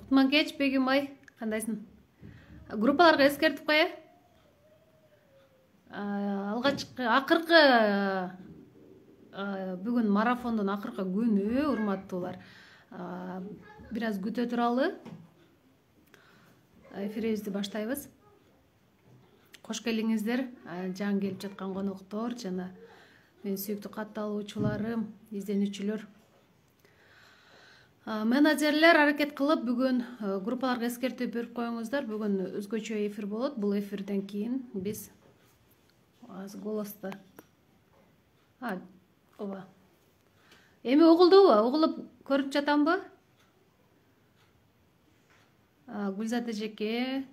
Кутман кеч, Бегимбай, кандайсың? Группаларга эскертип кое. Акыркы бүгүн марафондун акыркы күнү, урматтуулар. Бир аз күтө туралы. Эфирибизди баштайбыз. Кош келиңиздер. Жаңы келип жаткан коноктор жана менин сүйүктүү катталуучуларым, изденүүчүлөр. Менеджерлер аракет кылып бүгүн группаларга эскертип берип коюңуздар. Бүгүн өзгөчө эфир болот. Бул эфирден кийин биз аз голосто. Ооба. Эми угулдубу? Угулуп көрүп жатамбы? Гүлзат эжеке.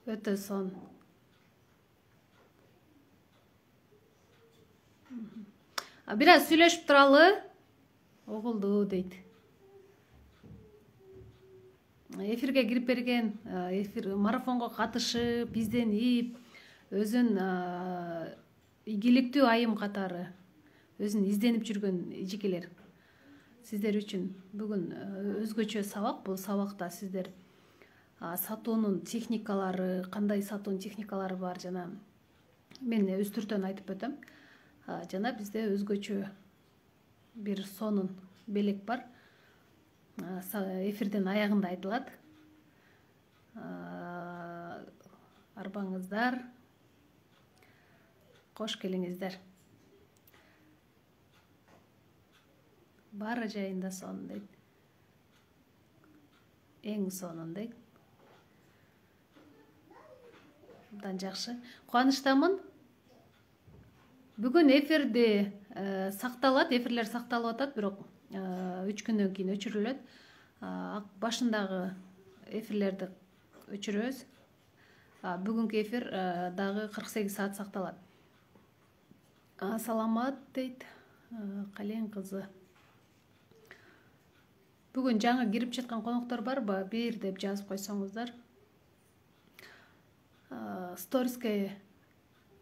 Өтө сон. Бир аз сүйлөшүп туралы. Угулду дейт. Эфирге кирип берген, эфир марафонго катышып, изденип, өзүн ийгиликтүү айым катары өзүн изденип жүргөн эжекелер. Сиздер үчүн бүгүн өзгөчө сабак. Бул сабакта сиздер сатуунун техникалары, кандай сатуунун техникалары бар жана мен өз түрдөн айтып өтөм. Жана бизде өзгөчө бир сонун белек бар. Эфирдин аягында айтылат. Арбаңыздар. Кош келиңиздер. Баары жайында сонун дейт. Эң сонун дейт. Абдан жакшы. Кубанычтамын. Бүгүн эфирди сакталат, эфирлер сакталып атат, бирок 3 күндөн кийин өчүрүлөт. Башындагы эфирлерди өчүрөбүз. Бүгүнкү эфир дагы 48 саат сакталат. Саламат дейт Кален кызы. Бүгүн жаңы кирип жаткан коноктор барбы? Бир деп жазып койсоңуздар. Сториске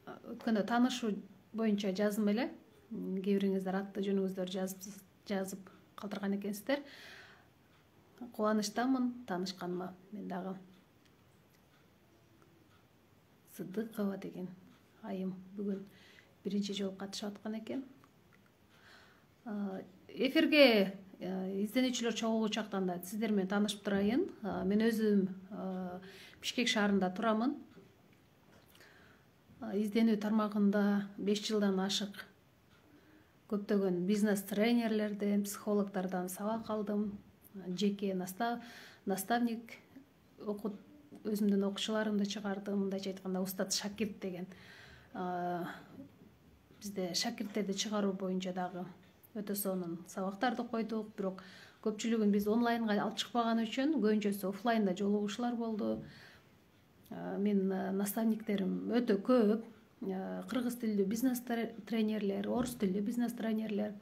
өткөндө таанышуу боюнча жаздым эле. Кээ бириңиздер атты жөнүңүздөрдү жазып калтырган экенсиздер. Кубанычтамын таанышканыма. Мен дагы Сыдыкова деген айым бүгүн биринчи жолу катышып аткан экен. Эфирге изденүүчүлөр чогуу чактан да сиздер менен таанышып турайын. Мен өзүм Бишкек шаарында турамын. Изденүү тармагында 5 жылдан ашык көптөгөн бизнес тренерлерден, психологдордон сабак алдым. Жеке наставник окут, өзүмдүн окуучуларымды чыгардым. Мындайча айтканда устат шакирт деген. Бизде шакирттерди чыгаруу боюнча дагы өтө сонун сабактарды койдук. Бирок көпчүлүгүн биз онлайнга алып чыкпаган үчүн көбүнчөсү офлайнда жолугушуулар болду. Мен наставниктерим өтө көп. Кыргыз тилдүү бизнес тренерлер, орус тилдүү бизнес тренерлер.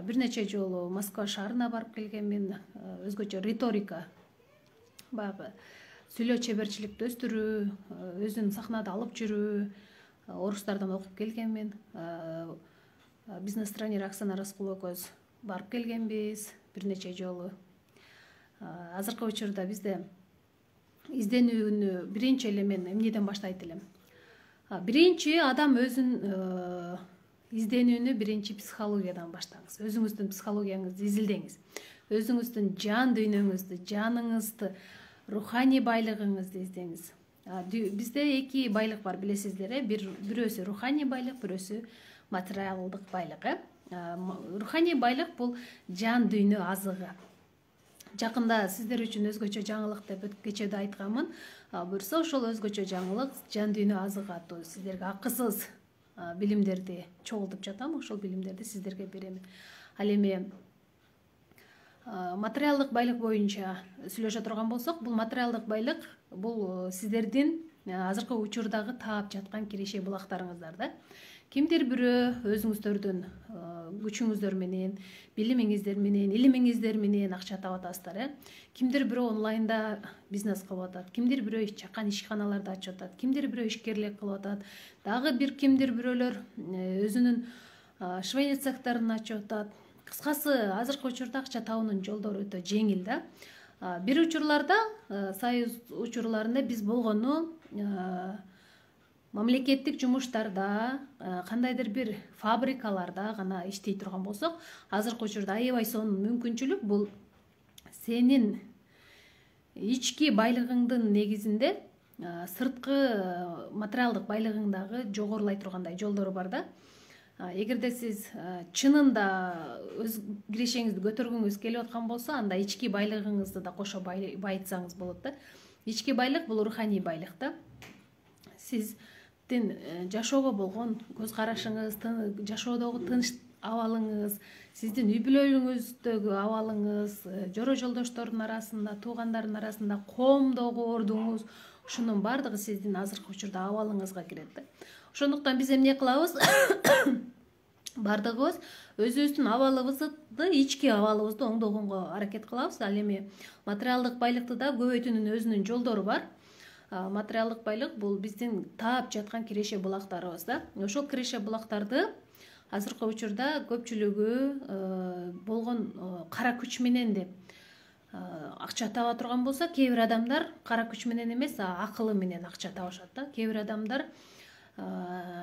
Бир нече жолу Москва шаарына барып келгенмин. Өзгөчө риторика, баягы сүйлөө чеберчиликти өстүрүү, өзүн сахнада алып жүрүү, орустардан окуп келгенмин. Бизнес тренер Оксана Раскулова экөөбүз барып келгенбиз бир нече жолу. Азыркы учурда бизде изденүүнү биринчи эле мен эмнеден баштайт элем. Биринчи адам өзүн изденүүнү биринчи психологиядан баштаңыз. Өзүңүздүн психологияңызды изилдеңиз. Өзүңүздүн жан дүйнөңүздү, жаныңызды, руханий байлыгыңызды издеңиз. Бизде эки байлык бар, билесиздер, бирөөсү руханий байлык, бирөөсү материалдык байлык. Руханий байлык бул жан дүйнө азыгы. Жакында сиздер үчүн өзгөчө жаңылык деп кечээде айтканмын. Буюрса ошол өзгөчө жаңылык жан дүйнө азыгы аттуу сиздерге акысыз билимдерди чогултуп жатам. Ошол билимдерди сиздерге беремин. Ал эми материалдык байлык боюнча сүйлөшө турган болсок, бул материалдык байлык бул сиздердин азыркы учурдагы таап жаткан киреше булактарыңыздар да. Кимдир бирөө өзүңүздөрдүн күчүңүздөр менен, билимиңиздер менен, илимиңиздер менен акча таап атасыздар. Кимдир бирөө онлайнда бизнес кылып атат, кимдир бирөө чакан ишканаларды ачып атат, кимдир бирөө ишкерлик кылып атат. Дагы бир кимдир бирөөлөр өзүнүн швейный цехтерин ачып атат. Кыскасы азыркы учурда акча табуунун жолдору өтө жеңил да. Бир учурларда, союз учурларында биз болгону мамлекеттик жумуштарда, кандайдыр бир фабрикаларда гана иштей турган болсок, азыркы учурда аябай сонун мүмкүнчүлүк бул сенин ички байлыгыңдын негизинде сырткы материалдык байлыгыңдагы жогорулай тургандай жолдору бар да. Эгерде сиз чынында өз кирешеңизди көтөргүңүз келип аткан болсо, анда ички байлыгыңызды да кошо байытсаңыз болот да. Ички байлык бул руханий байлык да. Сиздин жашоого болгон көз карашыңыз, жашоодогу тынч абалыңыз, сиздин үй бүлөлүңүздөгү абалыңыз, жоро жолдоштордун арасында, туугандардын арасында коомдогу ордуңуз, ушунун баардыгы сиздин азыркы учурда абалыңызга кирет да. Ошондуктан биз эмне кылабыз? Бардыгыбыз өзүбүздүн абалыбызды, ички абалыбызды оңдогонго аракет кылабыз. Ал эми материалдык байлыкты да көбөйтүүнүн өзүнүн жолдору бар. Материалдык байлык бул биздин таап жаткан киреше булактарыбыз да. Ошол киреше булактарды азыркы учурда көпчүлүгү болгон кара күч менен деп акча таба турган болсо, кээ бир адамдар кара күч менен эмес, акылы менен акча табышат да. Кээ бир адамдар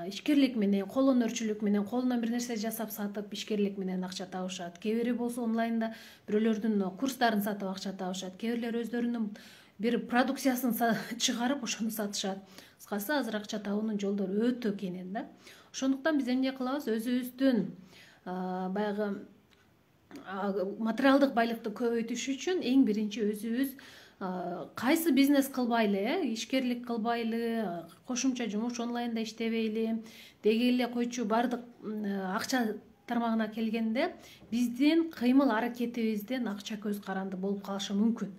ишкерлик менен, кол өнөрчүлүк менен, колунан бир нерсе жасап сатып ишкерлик менен акча табышат. Кээ бири болсо онлайнда бирөөлөрдүн курстарын сатып акча табышат. Кээ бирлер өздөрүнүн бир продукциясын чыгарып ошону сатышат. Кыскасы азыр акча табуунун жолдору өтө кенен да. Ошондуктан биз эмне кылабыз? Өзүбүздүн баягы материалдык байлыкты көбөйтүш үчүн эң биринчи өзүбүз кайсы бизнес кылбайлы, ишкерлик кылбайлы, кошумча жумуш онлайнда иштебейли, деги эле койчу бардык акча тармагына келгенде биздин кыймыл аракетибизден акча көз каранды болуп калышы мүмкүн.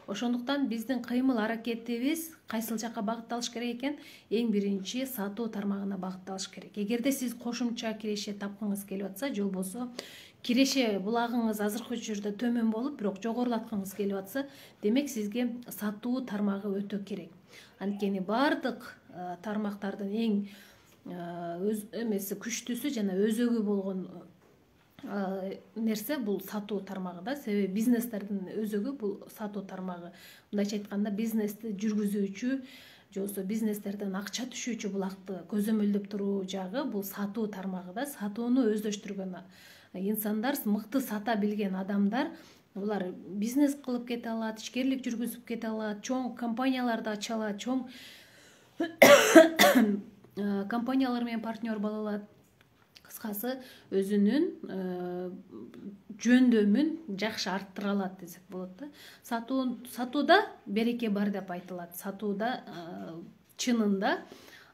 Ошондуктан биздин кыймыл аракетибиз кайсыл жакка багытталыш керек экен? Эң биринчи сатуу тармагына багытталыш керек. Эгерде сиз кошумча киреше тапкыңыз келип атса, же болбосо киреше булагыңыз азыркы учурда төмөн болуп, бирок жогорулаткыңыз келип атса, демек сизге сатуу тармагы өтө керек. Анткени бардык тармактардын эң күчтүүсү жана өзөгү болгон нерсе бул сатуу тармагы да. Себеби бизнестердин өзөгү бул сатуу тармагы. Мындайча айтканда, бизнести жүргүзүүчү же болбосо бизнестерден акча түшүүчү булакты көзөмөлдөп туруу жагы бул сатуу тармагы да. Сатууну өздөштүргөн инсандар, мыкты сата билген адамдар, булар бизнес кылып кете алат, ишкерлик жүргүзүп кете алат, чоң компанияларды ача алат, чоң компаниялар менен партнер боло алат. Кыскасы өзүнүн жөндөмүн жакшы арттыра алат десек болот да. Сатууда береке бар деп айтылат. Сатууда чынында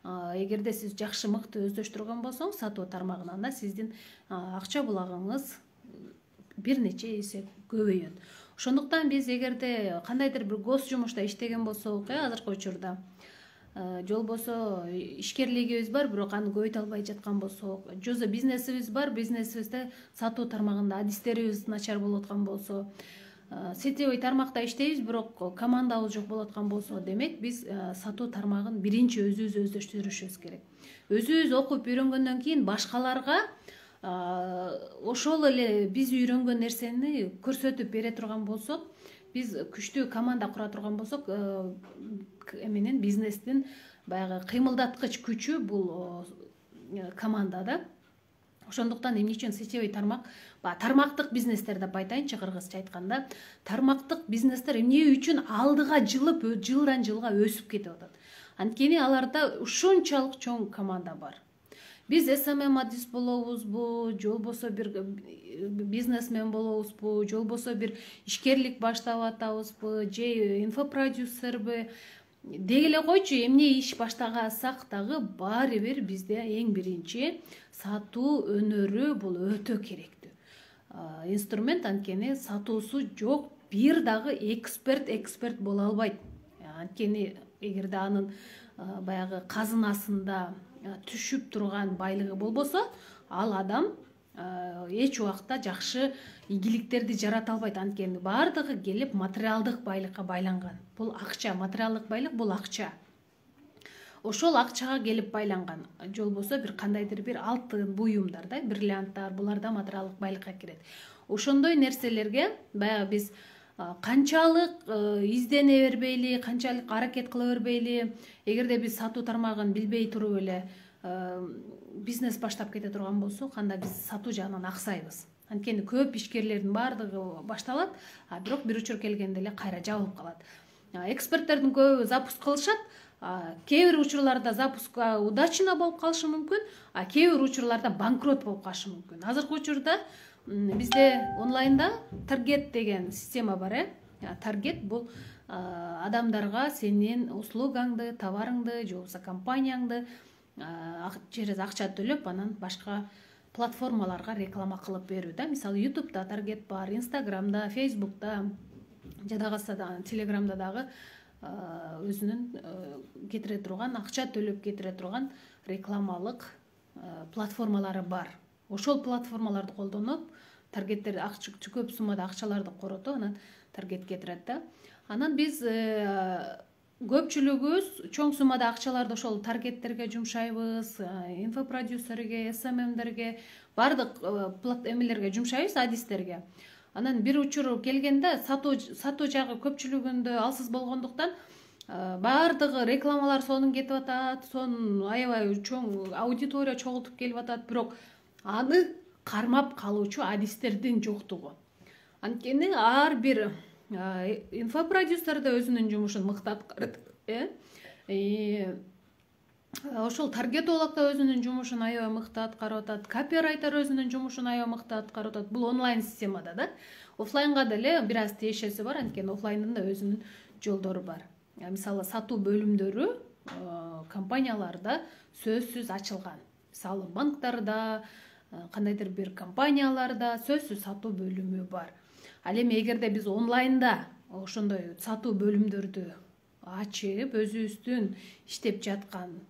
эгерде сиз жакшы мыкты өздөштүргөн болсоңуз сатуу тармагына, анда сиздин акча булагыңыз бир нече эсе көбөйөт. Ошондуктан биз эгерде кандайдыр бир гос жумушта иштеген болсок, азыркы учурда же болбосо ишкерлигибиз бар, бирок аны көбөйтө албай жаткан болсок, же болбосо бизнесибиз бар, бизнесибизде сатуу тармагында адистерибиз начар болуп аткан болсо, сетевой тармакта иштейбиз, бирок командабыз жок болуп аткан болсо, демек биз сатуу тармагын биринчи өзүбүз өздөштүрүшүбүз керек. Өзүбүз окуп үйрөнгөндөн кийин башкаларга ошол эле биз үйрөнгөн нерсени көрсөтүп бере турган болсок, биз күчтүү команда кура турган болсок, менен бизнестин баягы кыймылдаткыч күчү бул команда да. Ошондуктан эмне үчүн сетевой тармак, тармактык бизнестер деп айтайынчы кыргызча айтканда, тармактык бизнестер эмне үчүн алдыга жылдан жылга өсүп кетип атат? Анткени аларда ушунчалык чоң команда бар. Биз СММ адис болобузбу, же болбосо бир бизнесмен болобузбу, же болбосо бир ишкерлик баштап атабызбы, же инфопродюсерби, деги эле койчу, эмне иш баштагансак дагы баары бир бизде эң биринчи сатуу өнөрү бул өтө керектүү инструмент. Анткени сатуусу жок бир дагы эксперт боло албайт. Анткени эгерде анын баягы казынасында түшүп турган байлыгы болбосо, ал адам эч убакта жакшы ийгиликтерди жарата албайт. Анткени баардыгы келип материалдык байлыкка байланган. Бул акча, материалдык байлык бул акча. ошол акчага келип байланган же болбосо бир кандайдыр бир алтын буюмдар да, бриллианттар, булар да материалдык байлыкка кирет. Ошондой нерселерге баягы биз канчалык издене бербейли, канчалык аракет кыла бербейли, эгерде биз сатуу тармагын билбей туруп эле бизнес баштап кете турган болсок, анда биз сатуу жагынан аксайбыз. Анткени көп ишкерлердин баардыгы башталат, бирок бир учур келгенде эле кайра жабылып калат. Эксперттердин көбү запуск кылышат, кээ бир учурларда запуск удачно болуп калышы мүмкүн, кээ бир учурларда банкрот болуп калышы мүмкүн. Азыркы учурда бизде онлайнда таргет деген система бар. Таргет бул адамдарга сенин услугаңды, товарыңды же болбосо компанияңды через акча төлөп, анан башка платформаларга реклама кылып берүү да. Мисалы YouTube'да таргет бар, Instagram'да, Facebook'та, жада калса Telegram'да дагы өзүнүн кетире турган, акча төлөп кетире турган рекламалык платформалары бар. Ошол платформаларды колдонуп, таргеттер көп суммада акчаларды коротуп, анан таргет кетирет да. Анан биз көпчүлүгүбүз чоң суммада акчаларды ошол таргеттерге жумшайбыз, инфопродюсерге, SMM'дерге, бардык эмелерге жумшайбыз, адистерге. Анан бир учур келгенде сатуу жагы көпчүлүгүндө алсыз болгондуктан бардыгы рекламалар сонун кетип атат, сонун аябай чоң аудитория чогултуп келип атат, бирок аны кармап калуучу адистердин жоктугу. Анткени ар бир инфопродюсер да өзүнүн жумушун мыкты аткарат. Ошол таргет олак да өзүнүн жумушун аябай мыкты аткарып атат. Копирайтер өзүнүн жумушун аябай мыкты аткарып атат. Бул онлайн системада да. Офлайнга деле бир аз тиешеси бар, анткени офлайндын да өзүнүн жолдору бар. Мисалы сатуу бөлүмдөрү компанияларда сөзсүз ачылган. Мисалы банктарда, кандайдыр бир компанияларда сөзсүз сатуу бөлүмү бар. Ал эми эгерде биз онлайнда ошондой сатуу бөлүмдөрдү ачып, өзүбүздүн иштеп жаткан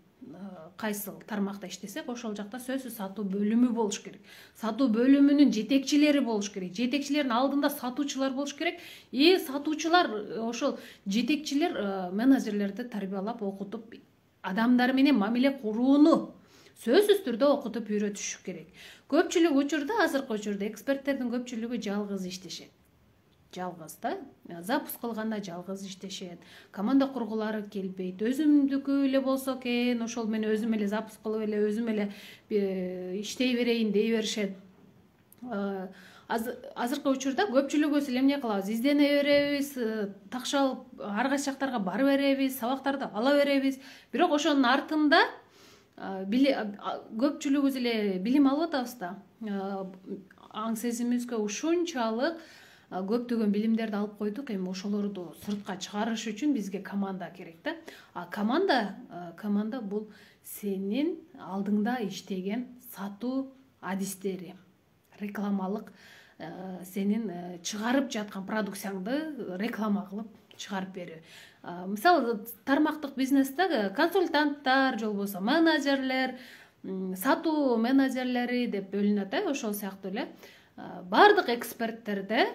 кайсы тармакта иштесек, ошол жакта сөзсүз сатуу бөлүмү болуш керек. Сатуу бөлүмүнүн жетекчилери болуш керек. Жетекчилердин алдында сатуучулар болуш керек. Сатуучулар ошол жетекчилер менеджерлерди тарбиялап, окутуп, адамдар менен мамиле курууну сөзсүз түрдө окутуп үйрөтүш керек. Көпчүлүк учурда, азыркы учурда эксперттердин көпчүлүгү жалгыз иштешет. Жалгыз да, запуск кылганда жалгыз иштешет. Команда кургулары келбейт. Өзүмдүкү эле болсо экен, ошол менен өзүм эле запуск кылып эле, өзүм эле иштей берейин дей беришет. Азыркы учурда көпчүлүгүбүз эле эмне кылабыз? Издене беребиз, такшалып ар кайсы жактарга бара беребиз, сабактарды ала беребиз. Бирок ошонун артында көпчүлүгүбүз эле билим алып атабыз да. Аң сезимибизге ушунчалык көптөгөн билимдерди алып койдук, эми ошолорду сыртка чыгарыш үчүн бизге команда керек да. Команда бул сенин алдыңда иштеген сатуу адистери, рекламалык сенин чыгарып жаткан продукцияңды реклама кылып чыгарып берүү. Мисалы тармактык бизнесте консультанттар же болбосо менеджерлер, сатуу менеджерлери деп бөлүнөт, ошол сыяктуу эле бардык эксперттерде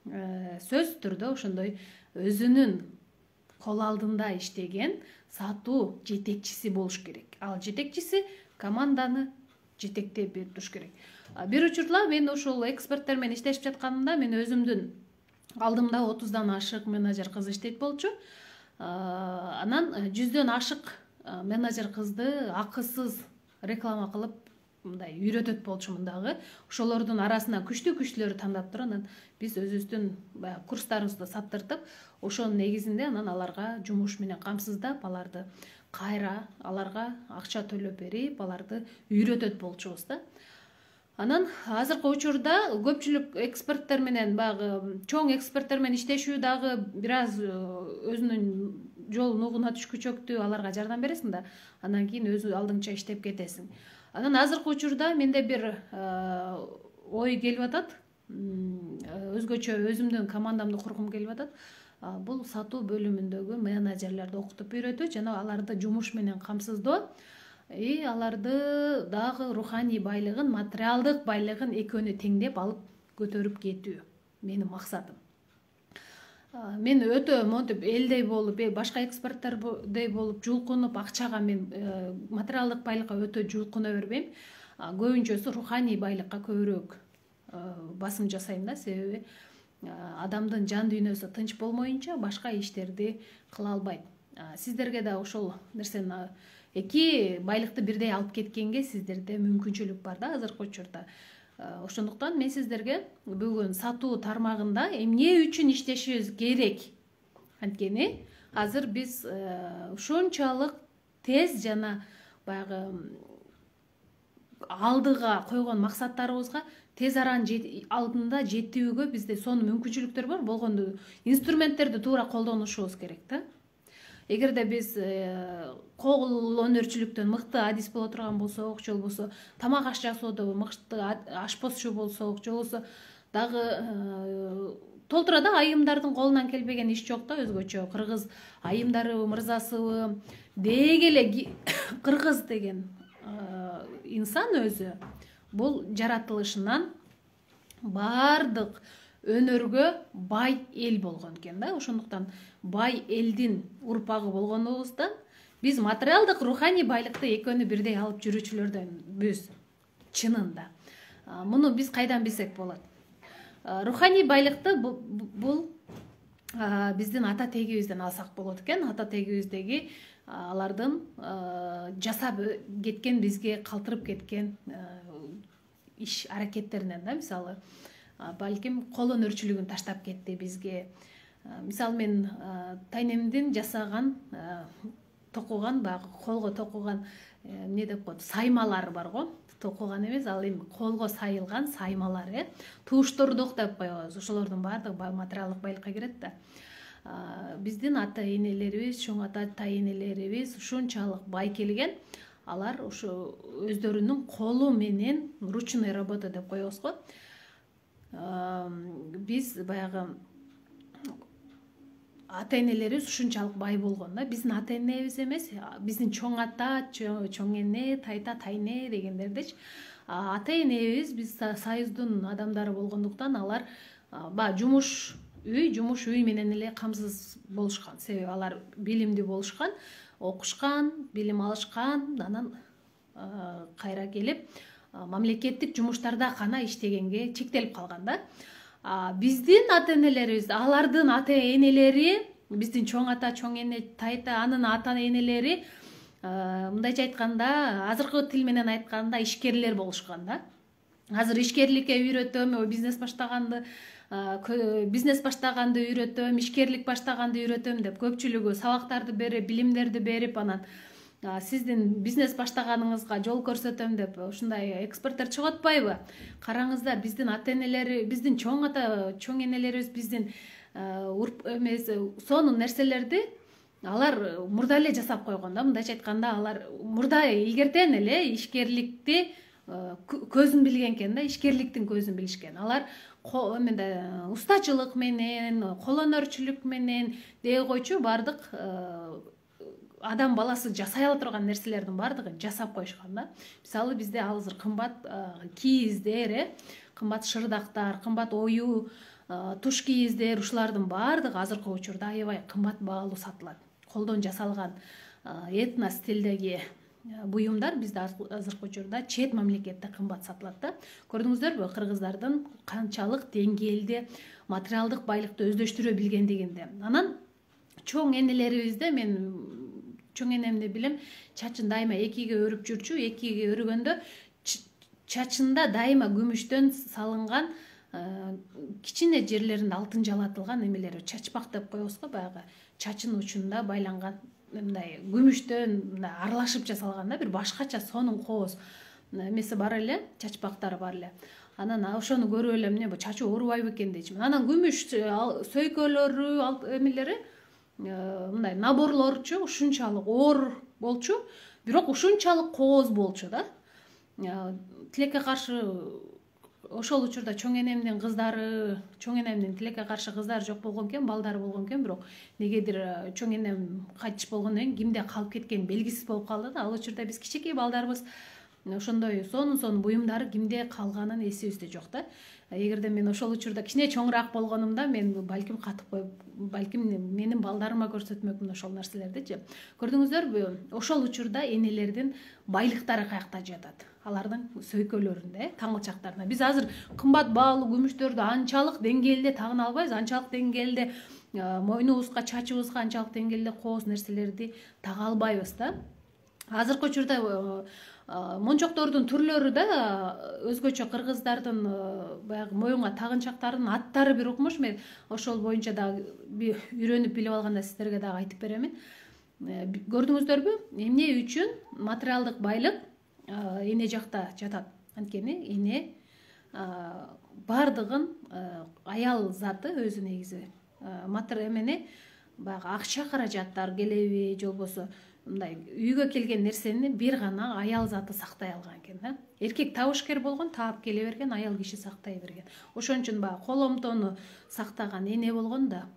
сөз түрдө ошондой өзүнүн кол алдында иштеген сатуу жетекчиси болуш керек. Ал жетекчиси команданы жетектеп берип туруш керек. Бир учурда мен ошол эксперттер менен иштешип жатканымда мен өзүмдүн алдымда 30дан ашык менеджер кыз иштейт болчу. Анан 100дөн ашык менеджер кызды акысыз реклама кылып мындай үйрөтөт болчумун дагы. Ошолордун арасынан күчтүү-күчтүүлөрү тандап туруп, анан биз өзүбүздүн курстарыбызды саттыртып, ошонун негизинде анан аларга жумуш менен камсыздап, аларды кайра аларга акча төлөп берип, аларды үйрөтөт болчубуз да. Анан азыркы учурда көпчүлүк эксперттер менен, баягы чоң эксперттер менен иштешүү дагы бир аз өзүнүн жолун угуна түшкүчөктүү, аларга жардам бересиң да, андан кийин өзү алдыңча иштеп кетесиң. Анан азыркы учурда менде бир ой келип атат. Өзгөчө өзүмдүн командамды кургум келип атат. Бул сатуу бөлүмүндөгү менеджерлерди окутуп үйрөтүү жана аларды жумуш менен камсыздоо, аларды дагы руханий байлыгын, материалдык байлыгын экөөнү теңдеп алып көтөрүп кетүү менин максатым. Мен өтө монтип элдей болуп, башка экспорттордой болуп жулкунуп, акчага мен материалдык байлыкка өтө жулкуна бербейм. Көбүнчөсү руханий байлыкка көбүрөөк басым жасайм да, себеби адамдын жан дүйнөсү тынч болмоюнча башка иштерди кыла албайт. Сиздерге да ошол нерсени эки байлыкты бирдей алып кеткенге сиздерде мүмкүнчүлүк бар да азыркы учурда. Ошондуктан мен сиздерге бүгүн сатуу тармагында эмне үчүн иштешибиз керек. Анткени азыр биз ушунчалык тез жана баягы алдыга койгон максаттарыбызга тез аран алдында жетүүгө бизде сонун мүмкүнчүлүктөр бар. Болгондо инструменттерди туура колдонушубуз керек да. Эгерде биз кол өнөрчүлүктөн мыкты адис боло турган болсок, же болбосо тамак аш жасоодо мыкты ашпозчу болсок, же болбосо дагы толтура да айымдардын колунан келбеген иш жок да, өзгөчө кыргыз айымдарыбы, мырзасыбы, деги эле кыргыз деген инсан өзү бул жаратылышынан бардык өнөргө бай эл болгон экен да. Ошондуктан бай элдин урпагы болгонубуздан биз материалдык руханий байлыкты экөөнү бирдей алып жүрүүчүлөрдөнбүз чынында. Муну биз кайдан билсек болот? Руханий байлыкты бул биздин ата тегибизден алсак болот экен. Ата тегибиздеги алардын жасап кеткен, бизге калтырып кеткен иш аракеттеринен да, мисалы балким кол өнөрчүлүгүн таштап кетти бизге. Мисалы мен тайнемдин жасаган токуган, баягы колго токуган эмне деп коет, саймалары бар го. Токуган эмес, ал эми колго сайылган саймалар, тууштордук деп коебуз. Ошолордун баардыгы материалдык байлыкка кирет да. Биздин ата энелерибиз, чоң ата энелерибиз ушунчалык бай келген. Алар ушу өздөрүнүн колу менен ручной работа деп коебуз го. Биз баягы ата энелерибиз ушунчалык бай болгон да. Биздин ата энебиз эмес, биздин чоң ата, чоң эне, тайта, тайне дегендердичи. Ата энебиз биз союздун адамдары болгондуктан алар жумуш үй менен эле камсыз болушкан. Себеби алар билимдүү болушкан, окушкан, билим алышкан, анан кайра келип мамлекеттик жумуштарда гана иштегенге чектелип калган да. Биздин ата энелерибиз, алардын ата энелери, биздин чоң ата, чоң эне, тайта, анын ата энелери мындайча айтканда, азыркы тил менен айтканда ишкерлер болушкан да. Азыр ишкерликке үйрөтөм, бизнес баштаганды үйрөтөм, ишкерлик баштаганды үйрөтөм деп көпчүлүгү сабактарды берип, билимдерди берип, анан сиздин бизнес баштаганыңызга жол көрсөтөм деп ушундай эксперттер чыгып атпайбы? Караңыздар, биздин ата энелери, биздин чоң ата, чоң энелерибиз биздин сонун нерселерди алар мурда эле жасап койгон да. Мындайча айтканда, алар мурда илгертен эле ишкерликти көзүн билген экен да, ишкерликтин көзүн билишкен. Алар устачылык менен, кол өнөрчүлүк менен дей койчу бардык адам баласы жасай ала турган нерселердин бардыгын жасап койушкан да. Мисалы бизде азыр кымбат кийиздер, кымбат шырдактар, кымбат ою, туш кийиздер, ушулардын бардыгы азыркы учурда аябай кымбат баалуу сатылат. Колдон жасалган этно стилдеги буюмдар бизде азыркы учурда чет мамлекетте кымбат сатылат да. Көрдүңүздөрбү кыргыздардын канчалык деңгээлде материалдык байлыкты өздөштүрө билгендигинде. Анан чоң энелерибизде, мен чоң энемди билем, чачын дайыма экиге өрүп жүрчү. Экиге өргөндө чачында дайыма күмүштөн салынган кичине жерлеринде алтын жалатылган эмелер, чачпак деп коебуз го, баягы чачын учунда байланган мындай күмүштөн аралашып жасалган да, бир башкача сонун кооз эмеси бар эле, чачпактары бар эле. Анан ошону көрүп эле эмне бу чачы оорубайбы экен дейчүмүн. Анан күмүш сөйкөлөрү, эмелери мындай наборлорчу ушунчалык оор болчу, бирок ушунчалык кооз болчу да. Тилекке каршы ошол учурда чоң энемдин кыздары, чоң энемдин тилекке каршы кыздары жок болгон экен, балдары болгон экен, бирок негедир чоң энем кайтыш болгондон кийин кимде калып кеткен белгисиз болуп калды да. Ал учурда биз кичинекей балдарыбыз ошондой сонун буюмдары кимде калганын эсибизде жок да. эгерде мен ошол учурда кичине чоңураак болгонумда мен балким катып коюп, балким менин балдарыма көрсөтмөкмүн ошол нерселердичи. Көрдүңүздөрбү, ошол учурда энелердин байлыктары каякта жатат? Алардын сөйкөлөрүндө, таңылчактарында. Биз азыр кымбат баалуу күмүштөрдү анчалык деңгээлде тагына албайбыз, анчалык деңгээлде мойнубузга, чачыбызга анчалык деңгээлде кооз нерселерди тага албайбыз да. Азыркы учурда мончоктордун түрлөрү да өзгөчө, кыргыздардын баягы моюнга тагынчактардын аттары бир укмуш. Мен ошол боюнча дагы үйрөнүп билип алганда сиздерге дагы айтып беремин. Көрдүңүздөрбү, эмне үчүн материалдык байлык эне жакта жатат? Анткени эне бардыгын аял заты өзү негизи эмени баягы акча каражаттар келеби, же болбосо мындай үйгө келген нерсени бир гана аял заты сактай алган экен да. Эркек табышкер болгон, таап келе берген, аял киши сактай берген. Ошон үчүн баягы коломтону сактаган эне болгон да.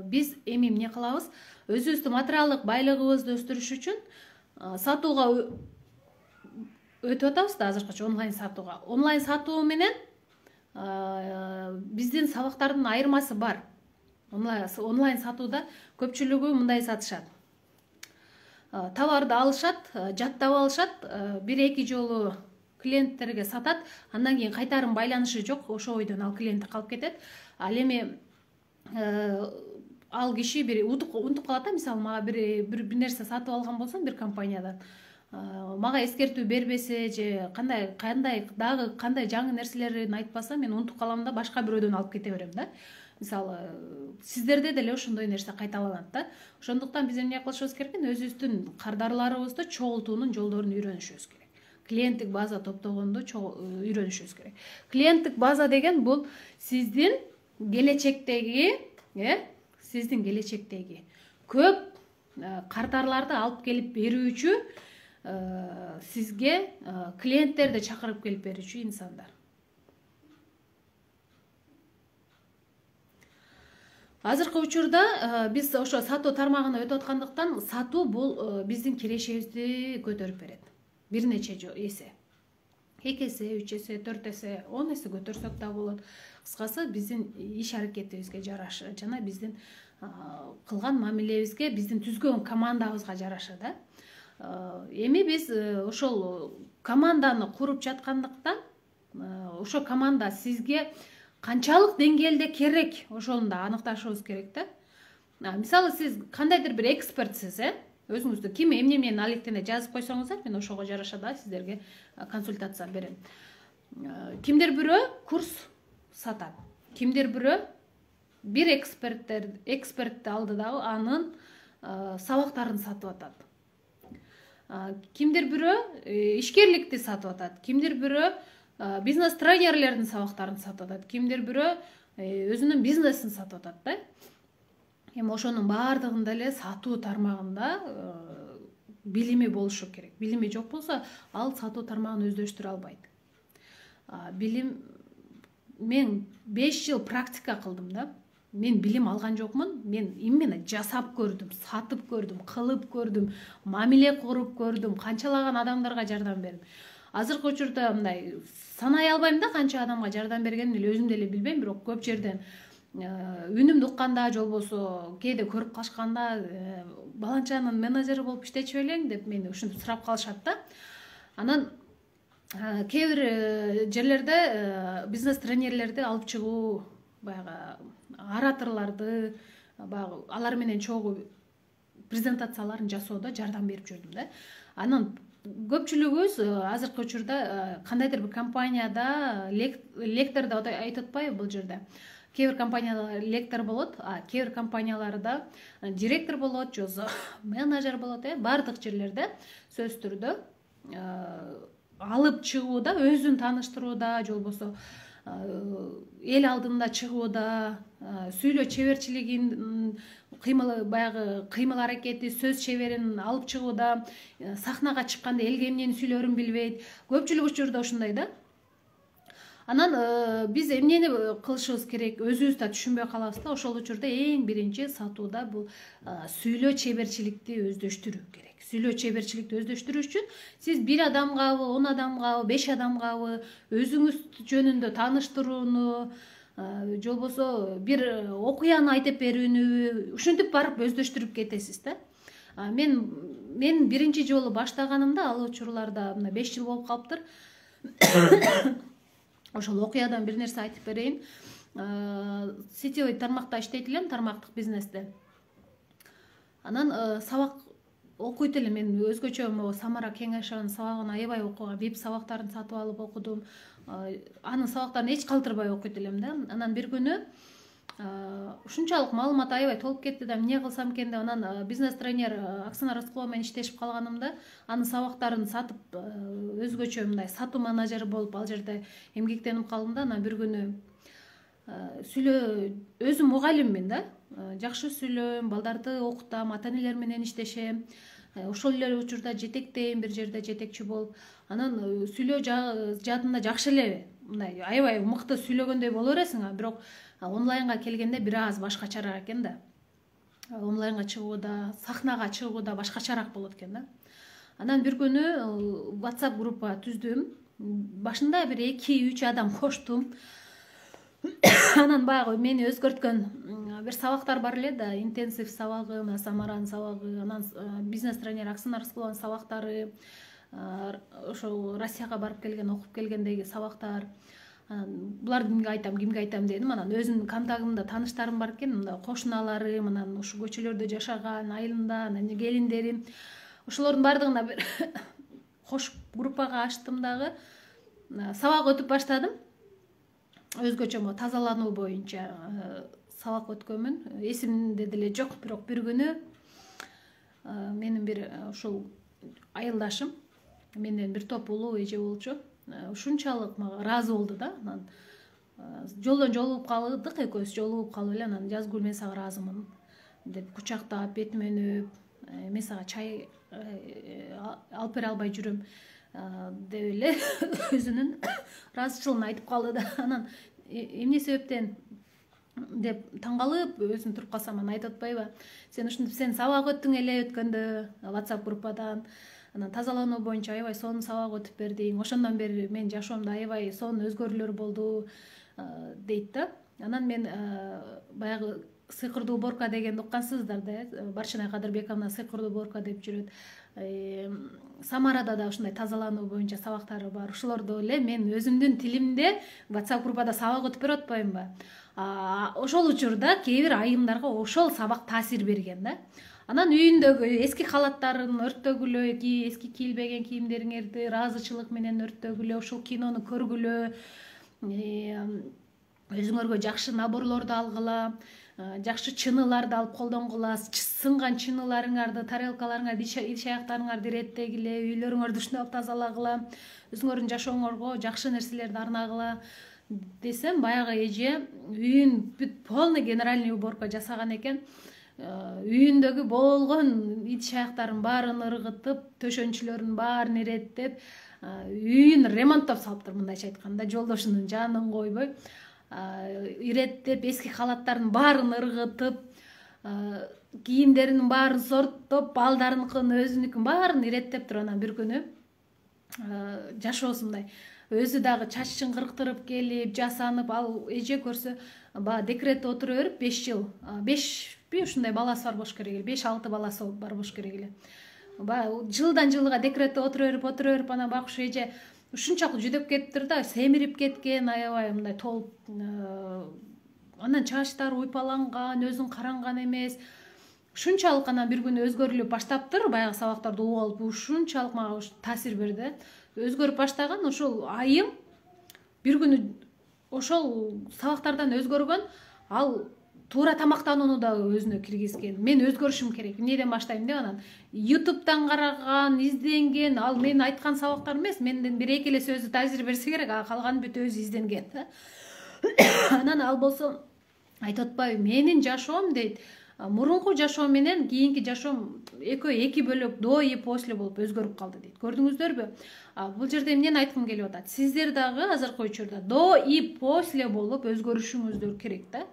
Биз эми эмне кылабыз? Өзүбүздүн материалдык байлыгыбызды өстүрүш үчүн сатууга өтүп атабыз да, азыркыча онлайн сатууга. Онлайн сатуу менен биздин сабактардын айырмасы бар. Онлайн сатууда көпчүлүгү мындай сатышат. Товарды алышат, жаттап алышат, бир-эки жолу клиенттерге сатат, андан кийин кайтарым байланышы жок, ошо ойдон ал клиенти калып кетет. Ал эми ал киши бир унутуп калат да, мисалы мага бир нерсе сатып алган болсом бир компаниядан, мага эскертүү бербесе же кандай жаңы нерселерин айтпаса, мен унутуп калам да башка бирөөдөн алып кете берем да. Мисалы сиздерде деле ошондой нерсе кайталанат да. Ошондуктан биз эмне кылышыбыз керек? Өзүбүздүн кардарларыбызды чогултуунун жолдорун үйрөнүшүбүз керек. Клиенттик база топтогонду үйрөнүшүбүз керек. Клиенттик база деген бул сиздин келечектеги көп кардарларды алып келип берүүчү, сизге клиенттерди чакырып келип берүүчү инсандар. Азыркы учурда биз ошо сатуу тармагына өтүп аткандыктан, сатуу бул биздин кирешибизди көтөрүп берет. Бир нече эсе. 2 эсе, 3 эсе, 4 эсе, 10 эсе көтөрсөк да болот. Кыскасы биздин иш аракетибизге жараша жана биздин кылган мамилебизге, биздин түзгөн командабызга жараша да. Эми биз ошол команданы куруп жаткандыктан, ошо команда сизге канчалык деңгээлде керек, ошону да аныкташыбыз керек да. Мисалы сиз кандайдыр бир экспертсиз, өзүңүздү ким эмне алектене жазып койсоңуздар, мен ошого жараша да сиздерге консультация берем. Кимдир бирөө курс сатат, кимдир бирөө бир экспертти алды дагы анын сабактарын сатып атат. Кимдир бирөө ишкерликти сатып атат, кимдир бирөө бизнес тренерлердин сабактарын сатып атат, кимдир бирөө өзүнүн бизнесин сатып атат да. Эми ошонун баардыгында эле сатуу тармагында билими болушу керек. Билими жок болсо, ал сатуу тармагын өздөштүрө албайт. Мен 5 жыл практика кылдым да. Мен билим алган жокмун. Мен именно жасап көрдүм, сатып көрдүм, кылып көрдүм, мамиле куруп көрдүм, канчалаган адамдарга жардам бердим. Азыркы учурда мындай санай албайм да канча адамга жардам бергенин, өзүм деле билбейм, бирок көп жерден үнүмдү укканда, же болбосо кээде көрүп калышканда, баланчанын менеджери болуп иштечү элең деп мени ушинтип сурап калышат да. Анан кээ бир жерлерде бизнес тренерлерди алып чыгуу, баягы ораторлорду, баягы алар менен чогуу презентацияларын жасоодо жардам берип жүрдүм да. Анан көпчүлүгүбүз азыркы учурда кандайдыр бир компанияда лектор деп айтып атпайбы бул жерде. Кээ бир компанияда лектор болот, кээ бир компанияларда директор болот, же менеджер болот, бардык жерлерде сөз түрдө алып чыгууда, өзүн тааныштырууда, же болбосо эл алдында чыгууда, сүйлөө чеберчилигин, баягы кыймыл аракети, сөз чеберин алып чыгууда, сахнага чыкканда элге эмнени сүйлөрүн билбейт. Көпчүлүк учурда ушундай да. Анан биз эмнени кылышыбыз керек, өзүбүз да түшүнбөй калабыз да. Ошол учурда эң биринчи сатууда бул сүйлөө чеберчиликти өздөштүрүү керек. Сүйлөө чеберчиликти өздөштүрүү үчүн сиз бир адамгабы, 10 адамгабы, 5 адамгабы өзүңүз жөнүндө тааныштырууну, же болбосо бир окуяны айтып берүүнү ушинтип барып өздөштүрүп кетесиз да. Мен биринчи жолу баштаганымда ал учурларда мына 5 жыл болуп калыптыр. Ошол окуядан бир нерсе айтып берейин. Сетевой тармакта иштейт элем, тармактык бизнесте. Анан сабак окуйт элем. Мен өзгөчө Самара Кеңешованын сабагын аябай окугам, VIP сабактарын сатып алып окудум. Анын сабактарын эч калтырбай окуйт элем да. Анан бир күнү ушунчалык маалымат аябай толуп кетти да, эмне кылсам экен деп анан бизнес-тренер Оксана Рыскулова менен иштешип калганымда анын сабактарын сатып өзгөчө мындай сатуу менеджери болуп ал жерде эмгектенип калдым да. Анан бир күнү өзүм мугалиммин да, жакшы сүйлөйм, балдарды окутам, ата-энелер менен иштешем. Ошол эле учурда жетектейм, бир жерде жетекчи болуп. Анан сүйлөө жаатында жакшы эле мындай аябай мыкты сүйлөгөндөй боло бересиң, бирок онлайнга келгенде бир аз башкачараак экен да. Онлайнга чыгууда, сахнага чыгууда башкачараак болот экен да. Анан бир күнү WhatsApp группа түздүм. Башында бир 2-3 адам коштум. Анан баягы мени өзгөрткөн бир сабактар бар эле да, интенсив сабагы, Самаранын сабагы, анан бизнес-тренер Оксана Рыскулованын сабактары, ошол Россияга барып келген, окуп келгендеги сабактар. Буларды кимге айтам дедим. Анан өзүмдүн контагымда тааныштарым бар экен, мында кошуналарым, анан ушу көчөлөрдө жашаган айылымда, анан келиндерим. Ошолордун бардыгына бир кош группага ачтым дагы. Сабак өтүп баштадым. Өзгөчө тазалануу боюнча сабак өткөнмүн. Эсимде деле жок, бирок бир күнү менин бир ушул айылдашым менден бир топ улуу эже болчу. Ушунчалык мага ыраазы болду да. Анан жолдон жолугуп калдык, экөөбүз жолугуп калып эле анан Жазгүл мен сага ыраазымын деп кучактап, бетиме өнүп, мен сага чай алып бере албай жүрөм деп эле өзүнүн ыраазычылыгын айтып калды да. Анан эмне себептен деп таң калып өзүм туруп калсам, анан айтып атпайбы, сен ушинтип сен сабак өттүң эле өткөндө WhatsApp группадан, анан тазалануу боюнча аябай сонун сабак өтүп бердиң, ошондон бери мен жашоомдо аябай сонун өзгөрүүлөр болду дейт да. Анан мен баягы сыйкырдуу уборка дегенди уккансыздар да, Барчынай Кадырбековна сыйкырдуу уборка деп жүрөт. Самарада да ушундай тазалануу боюнча сабактары бар. Ошолорду эле мен өзүмдүн тилимде WhatsApp группада сабак өтүп берип атпаймынбы? Ошол учурда кээ бир айымдарга ошол сабак таасир берген да. Анан үйүндөгү эски халаттарын өрттөгүлө, эски кийилбеген кийимдериңерди ыраазычылык менен өрттөгүлө, ушул кинону көргүлө, өзүңөргө жакшы наборлорду алгыла, жакшы чыныларды алып колдонгула, сынган чыныларыңарды, тарелкаларыңарды, идиш аяктарыңарды иреттегиле, үйлөрүңөрдү ушундай тазалагыла, өзүңөрдүн жашооңорго жакшы нерселерди арнагыла десем, баягы эже үйүн бүт полный генеральный уборка жасаган экен. Үйүндөгү болгон идиш аяктарын баарын ыргытып, төшөнчүлөрүнүн баарын иреттеп, үйүн ремонттоп салыптыр, мындайча айтканда, жолдошунун жанын койбой. Иреттеп, эски халаттарын баарын ыргытып, кийимдеринин баарын сорттоп, балдарыныкын, өзүнүкүн баарын иреттеп туруп, анан бир күнү жашоосу мындай өзү дагы чачын кырктырып келип, жасанып, ал эже көрсө, баягы декретте отура берип 5 жыл, 5 ушундай баласы бар болуш керек эле, 5-6 баласы бар болуш керек эле. Баягы жылдан жылга декретте отура берип, анан байкуш эже ушунчалык жүдөп кетиптир да, семирип кеткен, аябай мындай толуп, анан чачтары уйпаланган, өзүн каранган эмес. Ушунчалык анан бир күнү өзгөрүлүп баштаптыр, баягы сабактарды угуп алып, ушунчалык мага таасир берди. Өзгөрүп баштаган ошол айым бир күнү ошол сабактардан өзгөргөн, ал туура тамактанууну да өзүнө киргизген. Мен өзгөрүшүм керек, эмнеден баштайм деп анан YouTube'дан караган, изденген, ал мен айткан сабактар эмес, менден бир эки эле сөзү таасир берсе керек, калганы бүт өзү изденген. Анан ал болсо айтып атпайбы, менин жашоом дейт, мурунку жашоо менен кийинки жашоом экөө эки бөлөк до и после болуп өзгөрүп калды дейт. Көрдүңүздөрбү? Бул жерде эмнени айткым келип атат? Сиздер дагы азыркы учурда до и после болуп өзгөрүшүңүздөр керек да.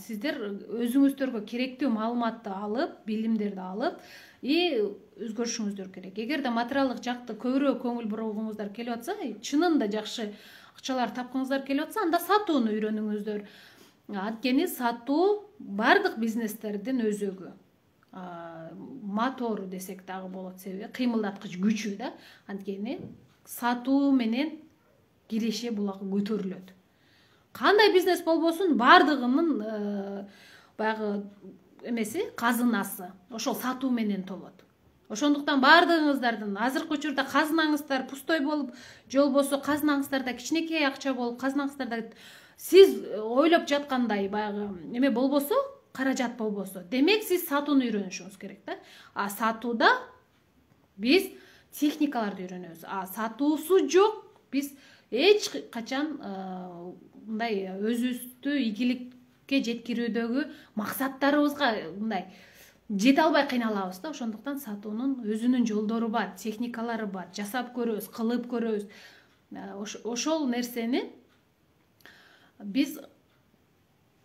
Сиздер өзүңүздөргө керектүү маалыматты алып, билимдерди алып и өзгөрүшүңүздөр керек. Эгерде материалдык жакты көбүрөөк көңүл бурууңуздар келип атса, чынында жакшы акчалар тапкыңыздар келип атса, анда сатууну үйрөнүңүздөр. Анткени сатуу бардык бизнестердин өзөгү, мотору десек дагы болот, себеби кыймылдаткыч күчү да. Анткени сатуу менен киреше булагы көтөрүлөт. Кандай бизнес болбосун, бардыгынын баягы эмеси, казынасы ошол сатуу менен толот. Ошондуктан бардыгыңыздардын азыркы учурда казынаңыздар пустой болуп, же болбосо казынаңыздарда кичинекей акча болуп, казынаңыздарда сиз ойлоп жаткандай баягы эме болбосо, каражат болбосо, демек сиз сатууну үйрөнүшүңүз керек да. Сатууда биз техникаларды үйрөнөбүз. Сатуусу жок биз эч качан мындай өзүбүздү ийгиликке жеткирүүдөгү максаттарыбызга мындай жете албай кыйналабыз да. Ошондуктан сатуунун өзүнүн жолдору бар, техникалары бар, жасап көрөбүз, кылып көрөбүз. Ошол нерсени биз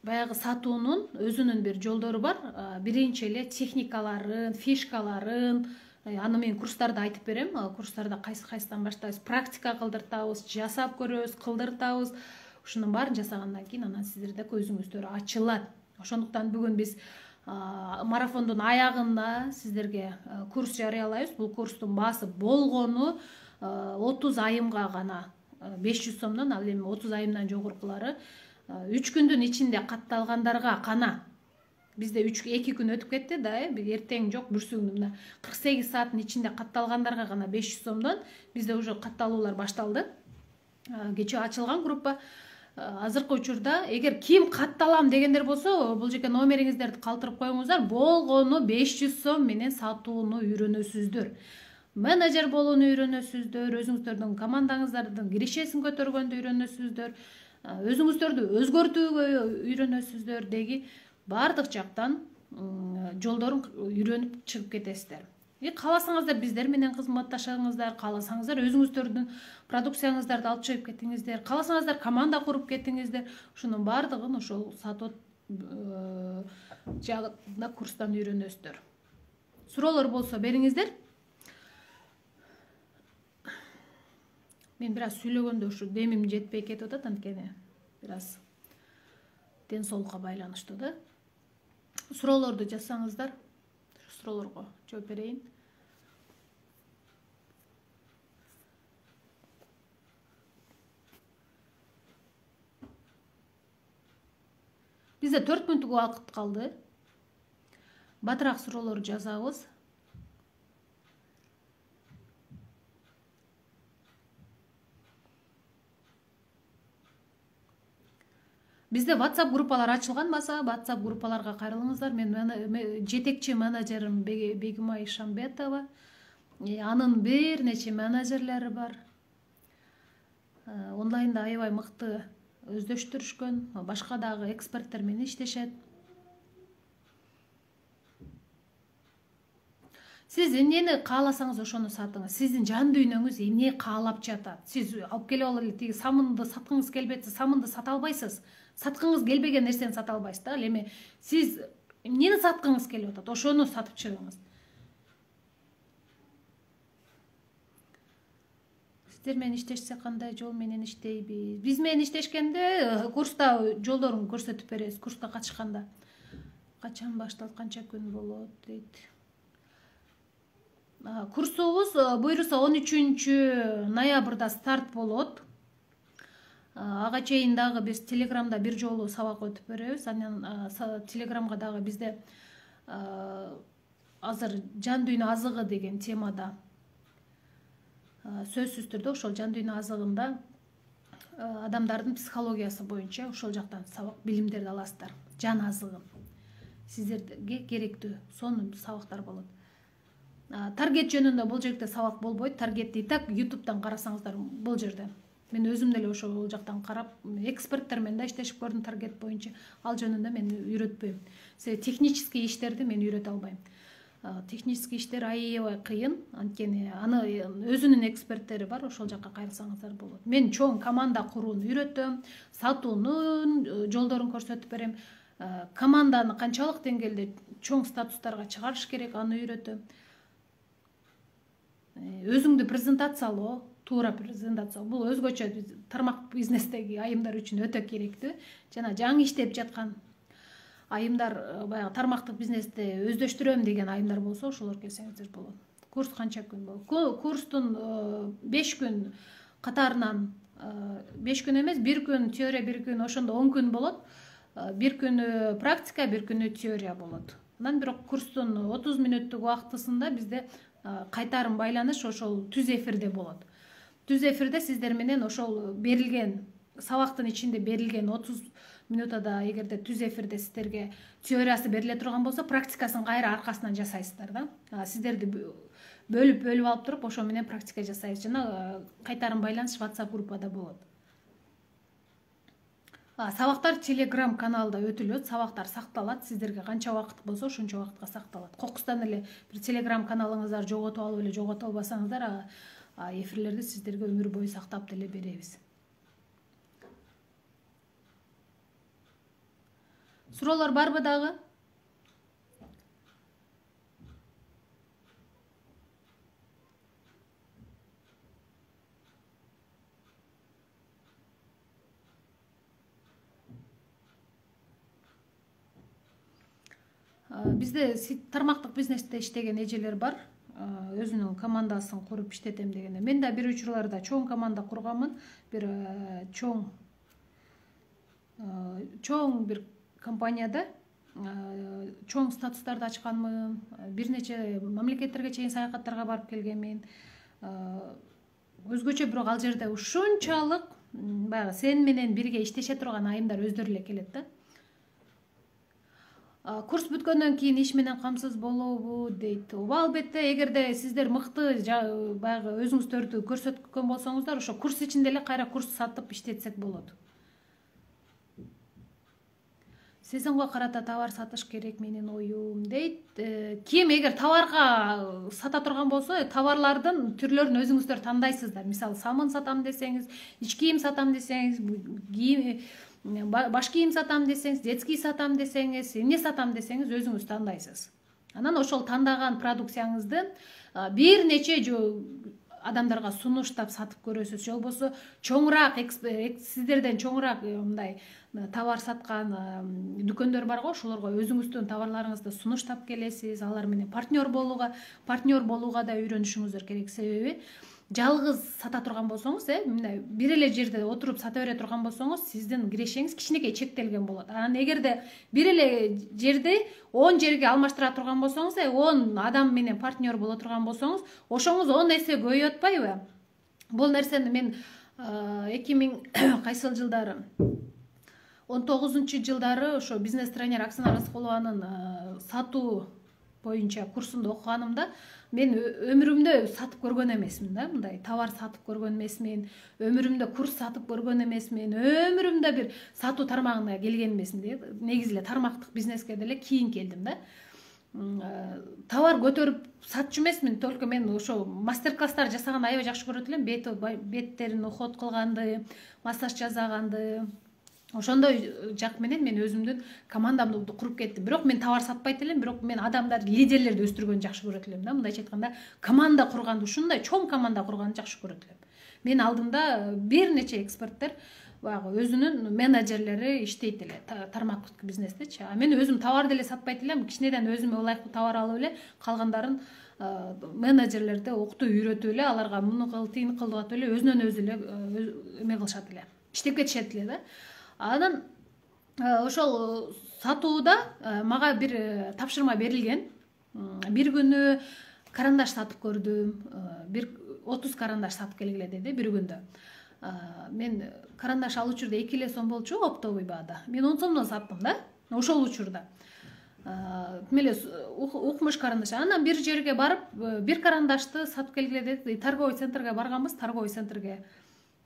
баягы сатуунун өзүнүн бир жолдору бар. Биринчи эле техникаларын, фишкаларын, аны мен курстарда айтып берем. Курстарда кайсыдан баштайбыз, практика кылдыртабыз, жасап көрөбүз, кылдыртабыз. Ушунун баарын жасагандан кийин анан сиздерде көзүңүздөр ачылат. Ошондуктан бүгүн биз марафондун аягында сиздерге курс жарыялайбыз. Бул курстун баасы болгону 30 айымга гана 500 сомдон, ал эми 30 айымдан жогоркулары 3 күндүн ичинде катталгандарга гана. Бизде 2 күн өтүп кетти да, эртең жок, бүрсүгүн мына 48 сааттын ичинде катталгандарга гана 500 сомдон бизде уже катталуулар башталды. Кечээ ачылган группа. Азыркы учурда эгер ким катталам дегендер болсо, бул жерге номериңиздерди калтырып коюңуздар. Болгону 500 сом менен сатууну үйрөнөсүздөр. Менеджер болууну үйрөнөсүздөр, өзүңүздөрдүн командаңыздардын кирешесин көтөргөндү үйрөнөсүздөр, өзүңүздөрдү өзгөртүүгө үйрөнөсүздөр деги бардык жактан жолдорун үйрөнүп чыгып кетесиздер. Кааласаңыздар биздер менен кызматташыңыздар, кааласаңыздар өзүңүздөрдүн продукцияңыздарды алып чыгып кетиңиздер, кааласаңыздар команда куруп кетиңиздер. Ушунун бардыгын ошол сатуу жагында курстан үйрөнөсүздөр. Суроолор болсо бериңиздер. Мен бир аз сүйлөгөндө ушу демим жетпей кетип атат, анткени бир аз ден соолукка байланыштуу да. Суроолорду жазсаңыздар, суроолорго жооп берейин. Бизде 4 мүнөттүк убакыт калды. Батыраак суроолорду жазабыз. Бизде WhatsApp группалар ачылганбаса, WhatsApp группаларга кайрылыңыздар. Мен жетекчи менеджерим Бегимай Шамбетова. Анын бир нече менеджерлери бар. Онлайнда аябай мыкты өздөштүрүшкөн, башка дагы эксперттер менен иштешет. Сиз эмнени кааласаңыз ошону сатыңыз. Сиздин жан дүйнөңүз эмне каалап жатат? Сиз алып келип алып эле тиги самынды саткыңыз келбетсе, самынды сата албайсыз. Саткыңыз келбеген нерсени сата албайсыз да. Эми сиз эмнени саткыңыз келип атат? Ошону сатып чыгыңыз. Сиздер менен иштешсе кандай жол менен иштейбиз? Биз менен иштешкенде курста жолдорун көрсөтүп беребиз. Курска катышканда качан башталат, канча күн болот дейт. Курсубуз буйруса 13 ноябрда старт болот. Ага чейин дагы биз Телеграмда бир жолу сабак өтүп беребиз. Анан Телеграмга дагы бизде азыр жан дүйнө азыгы деген темада сөзсүз түрдө ошол жан дүйнө азыгында адамдардын психологиясы боюнча ошол жактан сабак билимдерди аласыздар. Жан азыгы сиздерге керектүү сонун сабактар болот. Таргет жөнүндө бул жерде сабак болбойт. Таргетти так YouTube'дан карасаңыздар бул жерде Мен өзүм деле ошол жактан карап эксперттер менен да иштешип көрдүм таргет боюнча. Ал жөнүндө мен үйрөтпөйм. Себеби технический иштерди мен үйрөтө албайм. Технический иштер аябай кыйын, анткени аны өзүнүн эксперттери бар, ошол жакка кайрылсаңыздар болот. Мен чоң команда курууну үйрөтөм, сатуунун жолдорун көрсөтүп берем. Команданы канчалык деңгээлде чоң статустарга чыгарыш керек, аны үйрөтөм. Өзүңдү презентациялоо, туура презентация. Бул өзгөчө тармак бизнестеги айымдар үчүн өтө керектүү. Жана жаңы иштеп жаткан айымдар, баягы тармактык бизнесте өздөштүрөм деген айымдар болсо, ошолор келсеңиздер болот. Курс канча күн болот? Курстун 5 күн катарынан, 5 күн эмес, 1 күн теория, 1 күн, ошондо 10 күн болот. 1 күнү практика, 1 күнү теория болот. Анан бирок курстун 30 мүнөттүк убактысында бизде кайтарым байланыш ошол түз эфирде болот. Түз эфирде сиздер менен ошол берилген сабактын ичинде берилген 30 мүнөтада эгерде түз эфирде сиздерге теориясы бериле турган болсо, практикасын кайра аркасынан жасайсыздар да. Сиздерди бөлүп алып туруп ошо менен практика жасайсыз. Жана кайтарым байланыш WhatsApp группада болот. Сабактар Telegram каналда өтүлөт, сабактар сакталат. Сиздерге канча убакыт болсо, ошончо убакытка сакталат. Кокустан эле бир Telegram каналыңыздар жоготуп алып эле жогото албасаңыздар, эфирлерди сиздерге өмүр бою сактап деле беребиз. Суроолор барбы дагы? Бизде тармактык бизнесте иштеген эжелер бар. Өзүнүн командасын куруп иштетем дегенде. Мен да бир учурларда чоң команда курганмын. Бир чоң бир компанияда чоң статустарды ачканмын. Бир нече мамлекеттерге чейин саякаттарга барып келгенмин. Өзгөчө бирок ал жерде ушунчалык баягы сен менен бирге иштеше турган айымдар өздөрү эле келет да. Курс бүткөндөн кийин иш менен камсыз болобу дейт. Ооба, албетте, эгерде сиздер мыкты баягы өзүңүздөрдү көрсөткөн болсоңуздар, ошо курс ичинде эле кайра курс сатып иштетсек болот. Сезонго карата товар сатыш керек менин оюм дейт. Ким эгер товарга сата турган болсо, товарлардын түрлөрүн өзүңүздөр тандайсыздар. Мисалы, самын сатам десеңиз, ич кийим сатам десеңиз, баш кийим сатам десеңиз, детский сатам десеңиз, эмне сатам десеңиз өзүңүз тандайсыз. Анан ошол тандаган продукцияңызды бир нече адамдарга сунуштап сатып көрөсүз. Же болбосо чоңураак, сиздерден чоңураак мындай товар саткан дүкөндөр бар го, ошолорго өзүңүздүн товарларыңызды сунуштап келесиз. Алар менен партнер болууга да үйрөнүшүңүздөр керек. Себеби жалгыз сата турган болсоңуз, мындай бир эле жерде отуруп сата бере турган болсоңуз, сиздин кирешеңиз кичинекей чектелген болот. Анан эгерде бир эле жерди 10 жерге алмаштыра турган болсоңуз, 10 адам менен партнер боло турган болсоңуз, ошоңуз 10 эсе көбөйөт атпайбы? Бул нерсени мен 2000 кайсыл жылдары 19 жылдары ошо бизнес тренер Оксана Расколованын сатуу боюнча курсунда окуганымда, мен өмүрүмдө сатып көргөн эмесмин да, мындай товар сатып көргөн эмесмин, өмүрүмдө курс сатып көргөн эмесмин, өмүрүмдө бир сатуу тармагына келген эмесмин. Негизи эле тармактык бизнеске деле кийин келдим да. Товар көтөрүп сатчу эмесмин, только мен ошо мастер-класстар жасаганды аябай жакшы көрөт элем. Беттерин уход кылганды, массаж жасаганды. Ошондой жак менен мен өзүмдүн командамды куруп кеттим. Бирок мен товар сатпайт элем, бирок мен адамдар, лидерлерди өстүргөндү жакшы көрөт элем да. Мындайча айтканда, команда курганды, ушундай чоң команда курганды жакшы көрөт элем. Мен алдымда бир нече эксперттер, баягы өзүнүн менеджерлери иштейт эле тармактык бизнестечи. Мен өзүм товар деле сатпайт элем, кичинеден өзүмө ылайыктуу товар алып эле калгандарын менеджерлерди окутуп үйрөтүп эле, аларга муну кыл, тигини кыл деп эле өзүнөн өзү эле эме кылышат эле. Иштеп кетишет эле да. Анан ошол сатууда мага бир тапшырма берилген. Бир күнү карандаш сатып көрдүм. Бир 30 карандаш сатып келгиле деди бир күндө. Мен карандаш ал учурда 2 сом болчу оптовый баада. Мен 10 сомдон саттым да, ошол учурда. Меле укмуш карандаш. Анан бир жерге барып, бир карандашты сатып келгиле деди. Торговый центрге барганбыз, торговый центрге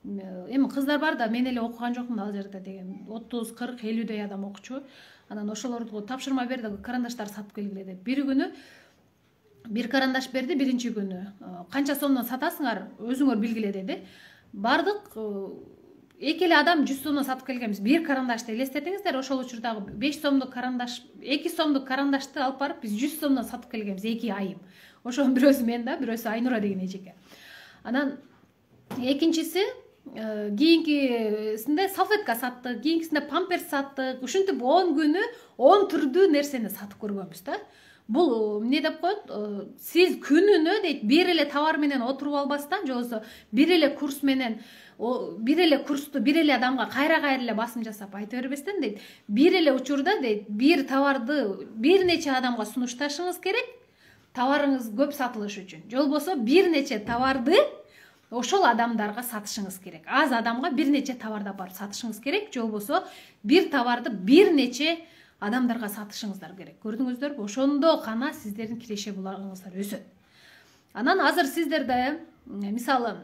эми кыздар бар да мен эле окуган жокмун ал жерде деген 30, 40, 50 адам окучу. Анан ошолорду тапшырма берди, карандаштарды сатып келгиле деп. Бир күнү бир карандаш берди, биринчи күнү. Канча сомдон сатасыңар, өзүңөр билгиле деди. Бардык, эки эле адам 100 сомдон сатып келгенбиз. Бир карандашты элестетиңиздер, ошол учурдагы 5 сомдук карандаш, 2 сомдук карандашты алып барып биз 100 сомдон сатып келгенбиз, 2 айым. Ошонун бирөөсү мен да, бирөөсү Айнура деген эжеке. Анан экинчиси кийинкисинде салфетка саттык, кийинкисинде памперс саттык. Ушинтип 10 күнү 10 түрдүү нерсени сатып көргөнбүз да. Бул эмне деп коет? Сиз күнүнө дейт бир эле товар менен отуруп албастан, же болбосо бир эле курс менен бир эле курсту бир эле адамга кайра эле басым жасап айта бербестен дейт, бир эле учурда дейт, бир товарды бир нече адамга сунушташыңыз керек, товарыңыз көп сатылыш үчүн. Же болбосо бир нече товарды ошол адамдарга сатышыңыз керек. Аз адамга бир нече товарды апарып сатышыңыз керек, же болбосо бир товарды бир нече адамдарга сатышыңыздар керек. Көрдүңүздөрбү? Ошондо гана сиздердин киреше булагыңыздар өсөт. Анан азыр сиздерде мисалы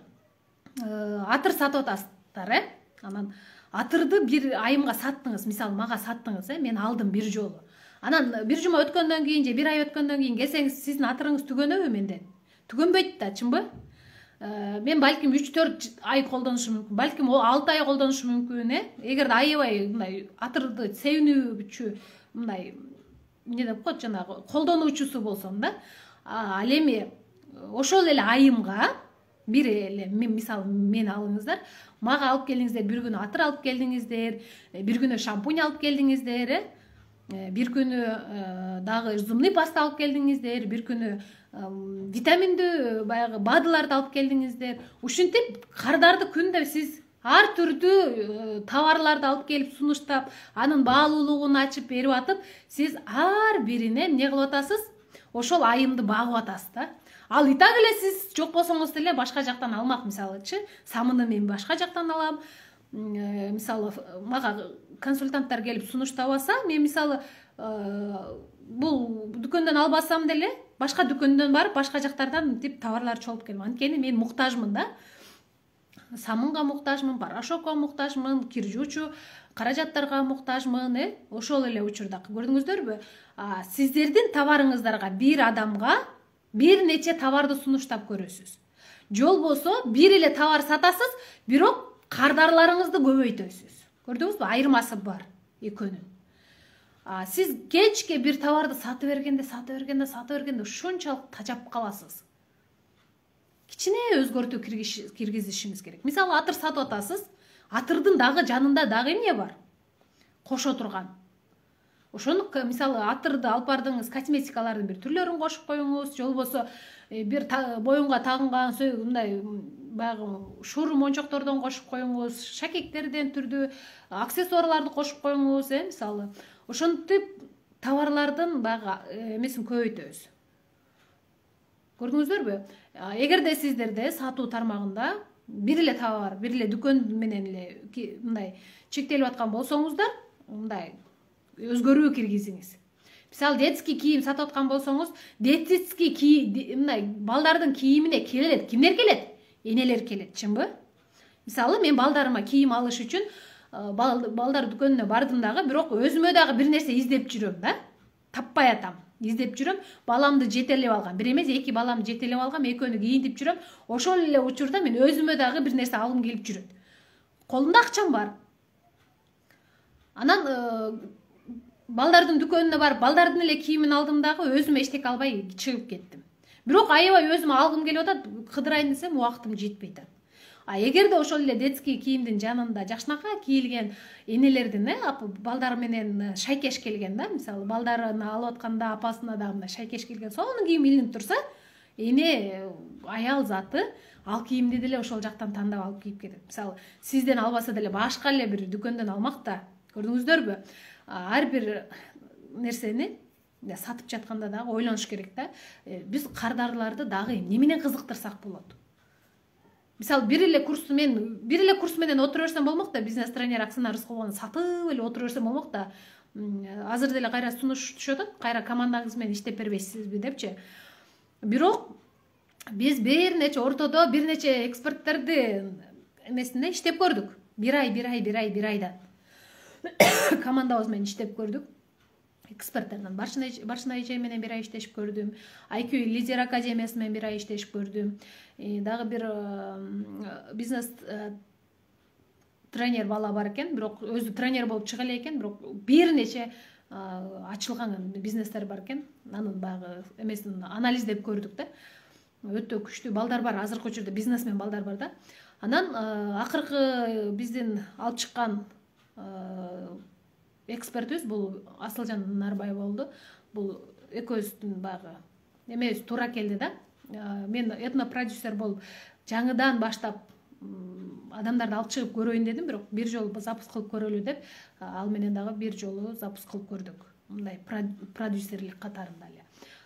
атыр сатып атасыздар, Анан атырды бир айымга саттыңыз, мисалы мага саттыңыз, мен алдым бир жолу. Анан бир жума өткөндөн кийин же бир ай өткөндөн кийин келсеңиз, сиздин атырыңыз түгөнөбү менден? Түгөнбөйт да, чынбы? Мен балким 3-4 ай колдонушум мүмкүн, балким 6 ай колдонушум мүмкүн, Эгерде аябай мындай атырды себинүүчү, мындай эмне деп коет, жанагы колдонуучусу болсом да. Ал эми ошол эле айымга бир эле мисалы мени алыңыздар, мага алып келиңиздер, бир күнү атыр алып келдиңиздер, бир күнү шампунь алып келдиңиздер, бир күнү дагы зубный паста алып келдиңиздер, бир күнү витаминдүү баягы БАДыларды алып келдиңиздер. Ушинтип кардарды күндө сиз ар түрдүү товарларды алып келип сунуштап, анын баалуулугун ачып берип атып, сиз ар бирине эмне кылып атасыз? Ошол айымды багып атасыз да. Ал и так эле сиз жок болсоңуз деле башка жактан алмак, мисалычы, самыны мен башка жактан алам. Мисалы мага консультанттар келип сунуштабаса, мен мисалы бул дүкөндөн албасам деле башка дүкөндөн барып, башка жактардан тип товарларды чогулуп келем. Анткени мен муктажмын да. Самынга муктажмын, порошокко муктажмын, кир жуучу каражаттарга муктажмын, ошол эле учурда. Көрдүңүздөрбү? Сиздердин товарыңыздарга бир адамга бир нече товарды сунуштап көрөсүз. Же болбосо бир эле товар сатасыз, бирок кардарларыңызды көбөйтөсүз. Көрдүңүзбү? Айырмасы бар экөөнүн. Сиз кечке бир товарды сатып бергенде ушунчалык тажап каласыз. Кичине өзгөртүү киргизишиңиз керек. Мисалы атыр сатып атасыз, атырдын дагы жанында дагы эмне бар? Кошо турган. Ошону мисалы атырды алып бардыңыз, косметикалардын бир түрлөрүн кошуп коюңуз, же болбосо бир боюнга тагынган мындай баягы шууру мончоктордон кошуп коюңуз, шакектерден түрдүү аксессуарларды кошуп коюңуз, мисалы. Ошентип товарлардын баягы эмесин көбөйтөбүз. Көрдүңүздөрбү? Эгерде сиздерде сатуу тармагында бир эле товар, бир эле дүкөн менен эле мындай чектелип аткан болсоңуздар, мындай өзгөрүү киргизиңиз. Мисалы детский кийим сатып аткан болсоңуз, детский кийим мындай балдардын кийимине келет. Кимдер келет? Энелер келет, чынбы? Мисалы мен балдарыма кийим алыш үчүн балдар дүкөнүнө бардым дагы, бирок өзүмө дагы бир нерсе издеп жүрөм да. Таппай атам. Издеп жүрөм, баламды жетелеп алгам. Бир эмес, 2 баламды жетелеп алгам, экөөнү кийинтип жүрөм. Ошол эле учурда мен өзүмө дагы бир нерсе алгым келип жүрөт. Колумда акчам бар. Анан балдардын дүкөнүнө барып, балдардын эле кийимин алдым дагы, өзүмө эчтеке албай чыгып кеттим. Бирок аябай өзүмө алгым келип атат, кыдырайын десем, убактым жетпей атат. Эгерде ошол эле детский кийимдин жанында жакшынака кийилген энелердин, балдары менен шайкеш келген да, мисалы балдарын алып атканда апасына да мындай шайкеш келген, сонун кийим илинип турса, эне аял заты ал кийимди деле ошол жактан тандап алып кийип кетет. Мисалы сизден албаса деле башка эле бир дүкөндөн алмак да. Көрдүңүздөрбү? Ар бир нерсени сатып жатканда дагы ойлонуш керек да. Биз кардарларды дагы эмне менен кызыктырсак болот? Мисалы бир эле курс менен отура берсем болмок да, бизнес-тренер Оксана Рыскулованы сатып эле отура берсем болмок да. Азыр деле кайра сунуш түшүп атат, кайра командаңыз менен иштеп бербейсизби депчи. Бирок биз бир нече ортодо бир нече эксперттерди эмесинде иштеп көрдүк. Бир айдан командабыз менен иштеп көрдүк. Эксперттерден Баршын Айжей менен бир ай иштешип көрдүм. IQ Лидер Академиясы менен бир ай иштешип көрдүм. Дагы бир бизнес тренер бала бар экен, бирок өзү тренер болуп чыга эле экен, бирок бир нече ачылган бизнестер бар экен. Анын баягы эмесин анализдеп көрдүк да. Өтө күчтүү балдар бар, азыркы учурда бизнесмен балдар бар да. Анан акыркы биздин алып чыккан экспертибиз бул Асылжан Нарбай болду. Бул экөөбүздүн баягы эмебиз туура келди да. Мен этнопродюсер болуп жаңыдан баштап адамдарды алып чыгып көрөйүн дедим, бирок бир жолу запуск кылып көрөлү деп ал менен дагы бир жолу запуск кылып көрдүк. Мындай продюсерлик катарында эле.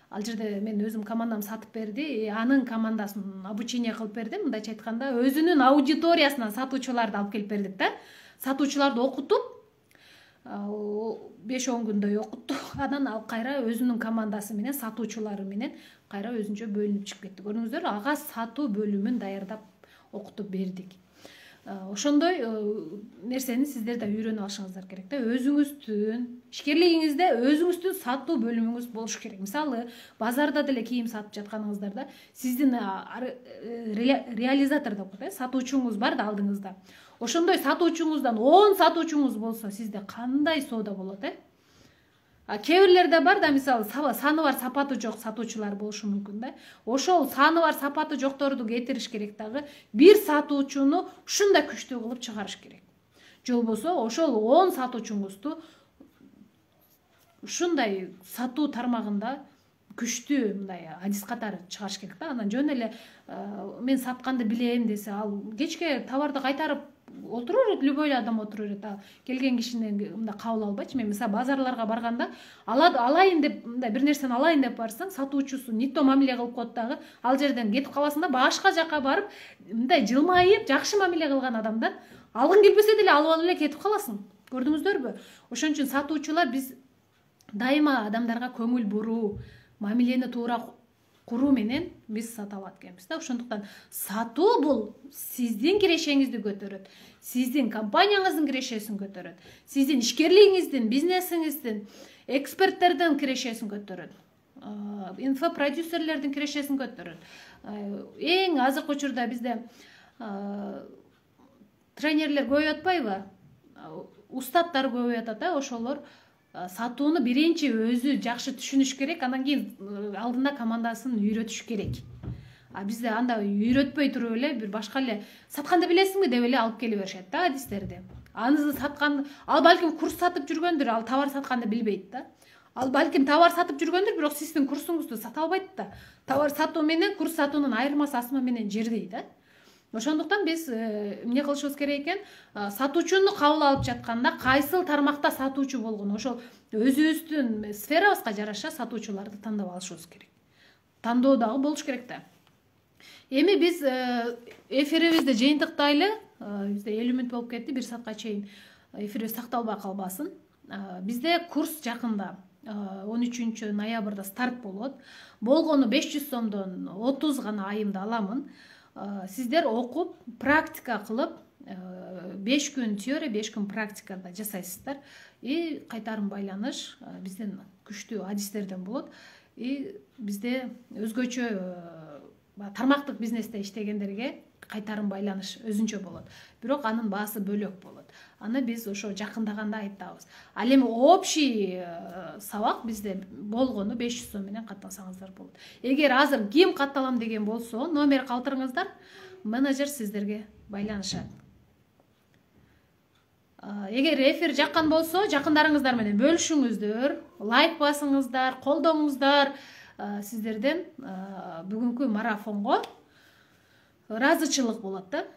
Ал жерде мен өзүм командамды сатып берди, анын командасын обучение кылып бердим. Мындайча айтканда, өзүнүн аудиториясынан сатуучуларды алып келип бердик да. Сатуучуларды окутуп 5-10 күндөй окутту. Анан ал кайра өзүнүн командасы менен сатуучулары менен кайра өзүнчө бөлүнүп чыгып кетти. Көрдүңүздөр, ага сатуу бөлүмүн даярдап окутуп бердик. Ошондой нерсени сиздер да үйрөнүп алышыңыздар керек да. Өзүңүздүн ишкерлигиңизде өзүңүздүн сатуу бөлүмүңүз болуш керек. Мисалы, базарда деле кийим сатып жатканыңыздарда сиздин реализатор деп коет, сатуучуңуз бар да алдыңызда. Ошондой сатуучуңуздан 10 сатуучуңуз болсо, сизде кандай соода болот, Кээ бирлерде бар да, мисалы, саны бар сапаты жок сатуучулар болушу мүмкүн да. Ошол саны бар сапаты жокторду кетириш керек дагы. Бир сатуучуну ушундай күчтүү кылып чыгарыш керек. Же болбосо ошол 10 сатуучуңузду ушундай сатуу тармагында күчтүү мындай адис катары чыгарыш керек да. Анан жөн эле мен сатканды билем десе, ал кечке товарды кайтарып отура берет, любой адам отура берет. Келген кишинен мындай кабыл албайчы. Мен мисалы базарларга барганда алайын деп, мындай бир нерсени алайын деп барсаң, сатуучусу не то мамиле кылып коет дагы. Ал жерден кетип каласың да, башка жака барып, мындай жылмайып, жакшы мамиле кылган адамдан алгың келбесе деле алып алып эле кетип каласың. Көрдүңүздөрбү? Ошон үчүн сатуучулар биз дайыма адамдарга көңүл буруу, мамилени туура куруу менен биз сата алат экенбиз да. Ошондуктан сатуу бул сиздин кирешеңизди көтөрөт, сиздин компанияңыздын кирешесин көтөрөт, сиздин ишкерлигиңиздин, бизнесиңиздин, эксперттердин кирешесин көтөрөт, инфопродюсерлердин кирешесин көтөрөт. Эң азыркы учурда бизде тренерлер көбөйүп атпайбы? Устаттар көбөйүп атат, ошолор сатууну биринчи өзү жакшы түшүнүш керек, анан кийин алдында командасын үйрөтүш керек. Бизде анда үйрөтпөй туруп эле бир башка эле сатканды билесиңби деп эле алып келе беришет да адистерди. Аны саткан, ал балким курс сатып жүргөндүр, ал товар сатканды билбейт да. Ал балким товар сатып жүргөндүр, бирок сиздин курсуңузду сата албайт да. Товар сатуу менен курс сатуунун айырмасы асма менен жердей да. Ошондуктан биз эмне кылышыбыз керек экен? Сатуучуну кабыл алып жатканда кайсыл тармакта сатуучу болгон, ошол өзүбүздүн сферабызга жараша сатуучуларды тандап алышыбыз керек. Тандоо дагы болуш керек да. Эми биз эфирибизди жыйынтыктайлы. Бизде 50 мүнөт болуп кетти, 1 саатка чейин эфирибиз сакталбай калбасын. Бизде курс жакында 13 ноябрда старт болот. Болгону 500 сомдон 30 гана айымда аламын. Сиздер окуп, практика кылып, 5 күн теория, 5 күн практикада жасайсыздар. Кайтарым байланыш бизден күчтүү адистерден болот. Бизде өзгөчө тармактык бизнесте иштегендерге кайтарым байланыш өзүнчө болот. Бирок анын баасы бөлөк болот. Аны биз ошо жакындаганда айтабыз. Ал эми общий сабак бизде болгону 500 сом менен катталсаңыздар болот. Эгер азыр ким катталам деген болсо, номер калтырыңыздар, менеджер сиздерге байланышат. Эгер эфир жаккан болсо, жакындарыңыздар менен бөлүшүңүздөр, лайк басыңыздар, колдоңуздар. Сиздерден бүгүнкү марафонго ыраазычылык болот да.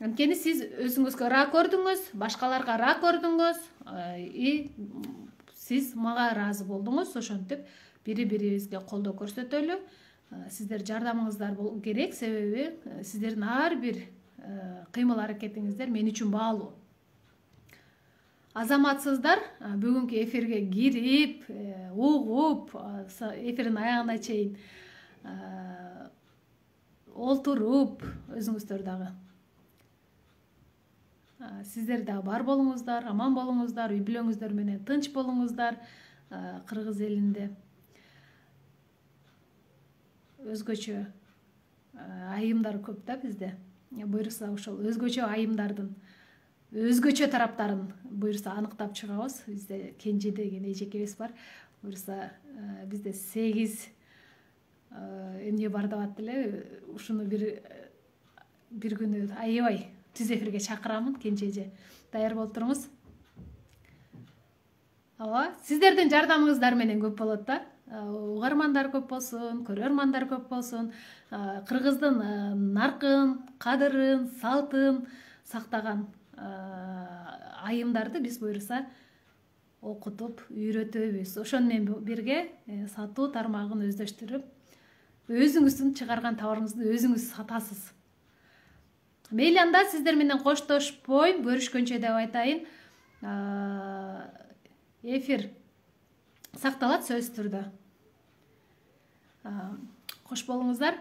Анткени сиз өзүңүзгө ыра көрдүңүз, башкаларга ыра көрдүңүз, сиз мага ыраазы болдуңуз. Ошентип бири-бирибизге колдоо көрсөтөлү. Сиздер жардамыңыздар керек, себеби сиздердин ар бир кыймыл аракетиңиздер мен үчүн баалуу. Азаматсыздар бүгүнкү эфирге кирип, угуп, эфирдин аягына чейин олтуруп, өзүңүздөр дагы Сиздер да бар болуңуздар, аман болуңуздар, үй бүлөңүздөр менен тынч болуңуздар. Кыргыз элинде өзгөчө айымдар көп да бизде. Буюрса ошол өзгөчө айымдардын өзгөчө тараптарын буюрса аныктап чыгабыз. Бизде Кенже деген эжекебиз бар. Буюрса бизде 8 эмне бар деп атты эле. Ушуну бир күнү аябай түз эфирге чакырамын. Кенже эже даяр болуп туруңуз. Ооба, сиздердин жардамыңыздар менен көп болот да. Угармандар көп болсун, көрөрмандар көп болсун. Кыргыздын наркын, кадырын, салтын сактаган айымдарды биз буюрса окутуп, үйрөтөбүз. Ошону менен бирге сатуу тармагын өздөштүрүп, өзүңүздүн чыгарган товарыңызды өзүңүз сатасыз. Мейли анда сиздер менен коштошпойм, көрүшкөнчө деп айтайын. Эфир сакталат сөзсүз түрдө. Кош болуңуздар.